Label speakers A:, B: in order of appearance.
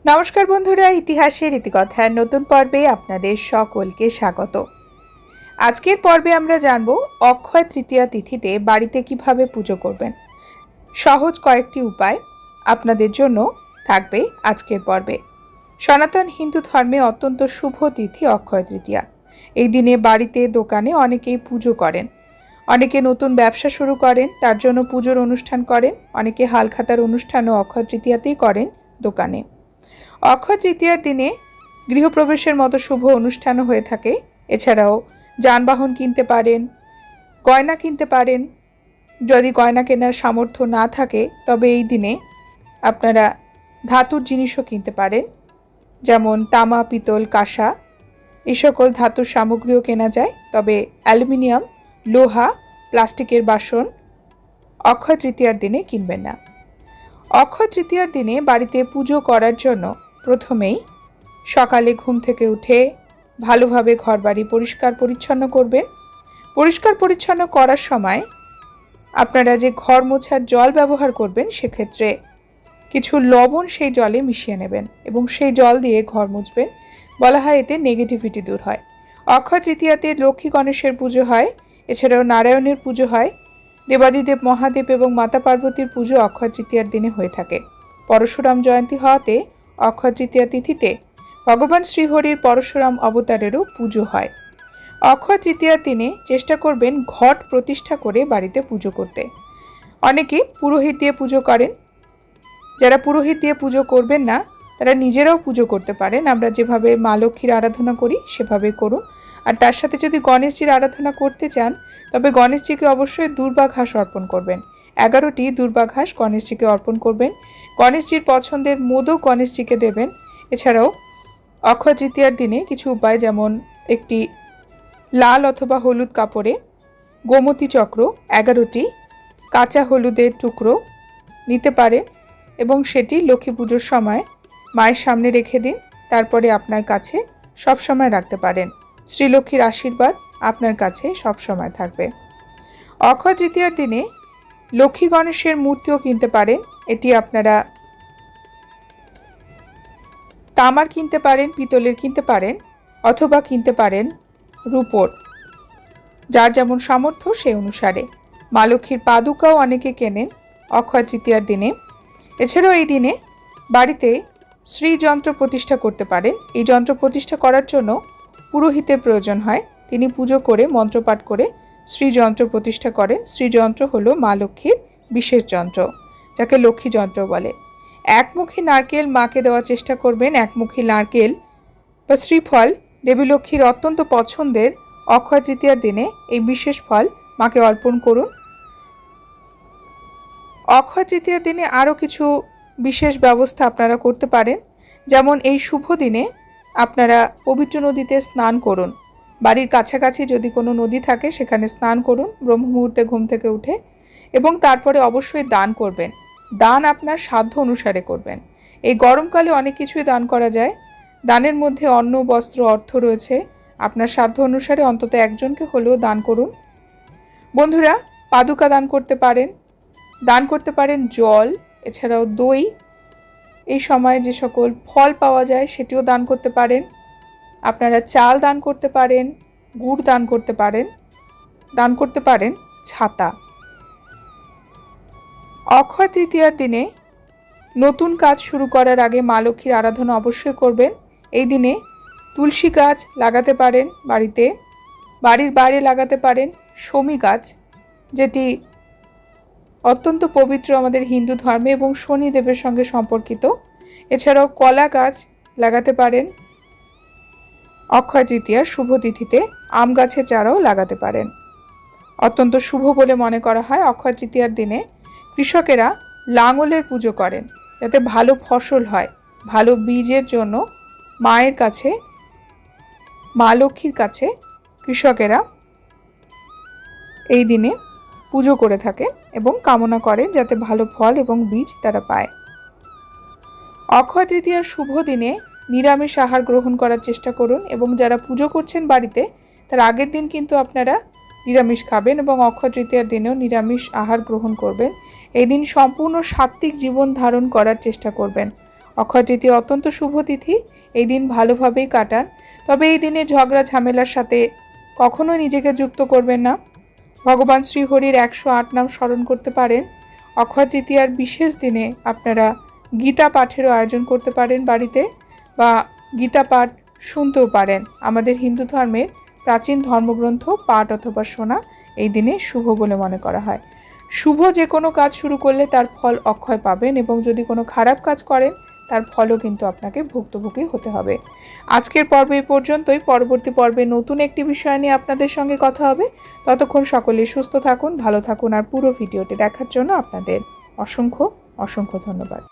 A: নমস্কার বন্ধুরা, ইতিহাসের ইতিকথার নতুন পর্বে আপনাদের সকলকে স্বাগত। আজকের পর্বে আমরা জানব অক্ষয় তৃতীয়া তিথিতে বাড়িতে কিভাবে পুজো করবেন। সহজ কয়েকটি উপায় আপনাদের জন্য থাকবে আজকের পর্বে। সনাতন হিন্দু ধর্মে অত্যন্ত শুভ তিথি অক্ষয় তৃতীয়া। এই দিনে বাড়িতে দোকানে অনেকেই পুজো করেন, অনেকে নতুন ব্যবসা শুরু করেন, তার জন্য পুজোর অনুষ্ঠান করেন, অনেকে হালখাতার অনুষ্ঠানও অক্ষয় তৃতীয়াতেই করেন দোকানে। অক্ষয় তৃতীয়ার দিনে গৃহপ্রবেশের মতো শুভ অনুষ্ঠানও হয়ে থাকে। এছাড়াও যানবাহন কিনতে পারেন, গয়না কিনতে পারেন। যদি গয়না কেনার সামর্থ্য না থাকে তবে এই দিনে আপনারা ধাতুর জিনিসও কিনতে পারেন, যেমন তামা, পিতল, কাঁসা, এই সকল ধাতুর সামগ্রীও কেনা যায়। তবে অ্যালুমিনিয়াম, লোহা, প্লাস্টিকের বাসন অক্ষয় তৃতীয়ার দিনে কিনবেন না। অক্ষয় তৃতীয়ার দিনে বাড়িতে পুজো করার জন্য প্রথমেই সকালে ঘুম থেকে উঠে ভালোভাবে ঘরবাড়ি পরিষ্কার পরিচ্ছন্ন করবেন। পরিষ্কার পরিচ্ছন্ন করার সময় আপনারা যে ঘর মোছার জল ব্যবহার করবেন সেক্ষেত্রে কিছু লবণ সেই জলে মিশিয়ে নেবেন এবং সেই জল দিয়ে ঘর মুছবেন। বলা হয় এতে নেগেটিভিটি দূর হয়। অক্ষয় তৃতীয়াতে লক্ষ্মী গণেশের পুজো হয়, এছাড়াও নারায়ণের পুজো হয়। দেবাদিদেব মহাদেব এবং মাতা পার্বতীর পুজো অক্ষয় তৃতীয়ার দিনে হয়ে থাকে। পরশুরাম জয়ন্তী হওয়াতে অক্ষয় তৃতীয়া তিথিতে ভগবান শ্রীহরির পরশুরাম অবতারেরও পুজো হয়। অক্ষয় তৃতীয়ার দিনে চেষ্টা করবেন ঘট প্রতিষ্ঠা করে বাড়িতে পুজো করতে। অনেকে পুরোহিত দিয়ে পুজো করেন। যারা পুরোহিত দিয়ে পুজো করবেন না তারা নিজেরাও পুজো করতে পারেন। আমরা যেভাবে মা লক্ষ্মীর আরাধনা করি সেভাবে করুন। আর তার সাথে যদি গণেশজির আরাধনা করতে চান তবে গণেশজিকে অবশ্যই দুর্বা ঘাস অর্পণ করবেন। 11টি দুর্বা ঘাস গণেশজিকে অর্পণ করবেন। গণেশজির পছন্দের মোদক গণেশজিকে দেবেন। এছাড়াও অক্ষয় তৃতীয়ার দিনে কিছু উপায়, যেমন একটি লাল অথবা হলুদ কাপড়ে গোমতী চক্র 11টি কাঁচা হলুদের টুকরো নিতে পারেন এবং সেটি লক্ষ্মী পুজোর সময় মায়ের সামনে রেখে দিন। তারপরে আপনার কাছে সব সময় রাখতে পারেন। শ্রীলক্ষ্মীর আশীর্বাদ আপনার কাছে সব সময় থাকবে। অক্ষয় তৃতীয়ার দিনে লক্ষ্মী গণেশের মূর্তিও কিনতে পারেন। এটি আপনারা তামার কিনতে পারেন, পিতলের কিনতে পারেন, অথবা কিনতে পারেন রূপোর। যার যেমন সামর্থ্য সেই অনুসারে। মা লক্ষ্মীর পাদুকাও অনেকে কেনেন অক্ষয় তৃতীয়ার দিনে। এছাড়াও এই দিনে বাড়িতে শ্রীযন্ত্র প্রতিষ্ঠা করতে পারেন। এই যন্ত্র প্রতিষ্ঠা করার জন্য পুরোহিতের প্রয়োজন হয়। তিনি পুজো করে মন্ত্রপাঠ করে শ্রীযন্ত্র প্রতিষ্ঠা করেন। শ্রীযন্ত্র হলো মা লক্ষ্মীর বিশেষ যন্ত্র, যাকে লক্ষ্মী যন্ত্র বলে। একমুখী নারকেল মাকে দেওয়ার চেষ্টা করবেন। একমুখী নারকেল বা শ্রীফল দেবী লক্ষ্মীর অত্যন্ত পছন্দের। অক্ষয় তৃতীয়ার দিনে এই বিশেষ ফল মাকে অর্পণ করুন। অক্ষয় তৃতীয়ার দিনে আরও কিছু বিশেষ ব্যবস্থা আপনারা করতে পারেন, যেমন এই শুভ দিনে আপনারা পবিত্র নদীতে স্নান করুন। বাড়ির কাছাকাছি যদি কোনো নদী থাকে সেখানে স্নান করুন ব্রহ্ম মুহূর্তে ঘুম থেকে উঠে, এবং তারপরে অবশ্যই দান করবেন। দান আপনার সাধ্য অনুসারে করবেন। এই গরমকালে অনেক কিছুই দান করা যায়। দানের মধ্যে অন্ন, বস্ত্র, অর্থ রয়েছে। আপনার সাধ্য অনুসারে অন্তত একজনকে হলেও দান করুন। বন্ধুরা, পাদুকা দান করতে পারেন, দান করতে পারেন জল, এছাড়াও দই। এই সময় যে সকল ফল পাওয়া যায় সেটিও দান করতে পারেন। আপনারা চাল দান করতে পারেন, গুড় দান করতে পারেন, দান করতে পারেন ছাতা। অক্ষয় তৃতীয়ার দিনে নতুন কাজ শুরু করার আগে মা লক্ষ্মীর আরাধনা অবশ্যই করবেন। এই দিনে তুলসী গাছ লাগাতে পারেন বাড়িতে, বাড়ির বাইরে লাগাতে পারেন শমী গাছ, যেটি অত্যন্ত পবিত্র আমাদের হিন্দু ধর্মে এবং শনিদেবের সঙ্গে সম্পর্কিত। এছাড়াও কলা গাছ লাগাতে পারেন। অক্ষয় তৃতীয়ার শুভ তিথিতে আম গাছের চারাও লাগাতে পারেন। অত্যন্ত শুভ বলে মনে করা হয়। অক্ষয় তৃতীয়ার দিনে কৃষকেরা লাঙলের পুজো করেন যাতে ভালো ফসল হয়। ভালো বীজের জন্য মায়ের কাছে, মা লক্ষ্মীর কাছে কৃষকেরা এই দিনে পুজো করে থাকে এবং কামনা করেন যাতে ভালো ফল এবং বীজ তারা পায়। অক্ষয় তৃতীয়ার শুভ দিনে নিরামিষ আহার গ্রহণ করার চেষ্টা করুন এবং যারা পুজো করছেন বাড়িতে তার আগের দিন কিন্তু আপনারা নিরামিষ খাবেন এবং অক্ষয় তৃতীয়ার দিনেও নিরামিষ আহার গ্রহণ করবেন। এই দিন সম্পূর্ণ সাত্ত্বিক জীবন ধারণ করার চেষ্টা করবেন। অক্ষয় তৃতীয়া অত্যন্ত শুভ তিথি, এই দিন ভালোভাবেই কাটান। তবে এই দিনে ঝগড়া ঝামেলার সাথে কখনো নিজেকে যুক্ত করবেন না। ভগবান শ্রীহরির 108 নাম স্মরণ করতে পারেন। অক্ষয় তৃতীয়ার বিশেষ দিনে আপনারা গীতা পাঠেরও আয়োজন করতে পারেন বাড়িতে, বা গীতা পাঠ শুনতেও পারেন। আমাদের হিন্দু ধর্মের প্রাচীন ধর্মগ্রন্থ পাঠ অথবা শোনা এই দিনে শুভ বলে মনে করা হয়। শুভ যে কোনো কাজ শুরু করলে তার ফল অক্ষয় পাবেন, এবং যদি কোনো খারাপ কাজ করেন তার ফলও কিন্তু আপনাকে ভুক্তভোগী হতে হবে। আজকের পর্বে এই পর্যন্তই। পরবর্তী পর্বে নতুন একটি বিষয় নিয়ে আপনাদের সঙ্গে কথা হবে। ততক্ষণ সকলে সুস্থ থাকুন, ভালো থাকুন, আর পুরো ভিডিওটি দেখার জন্য আপনাদের অসংখ্য অসংখ্য ধন্যবাদ।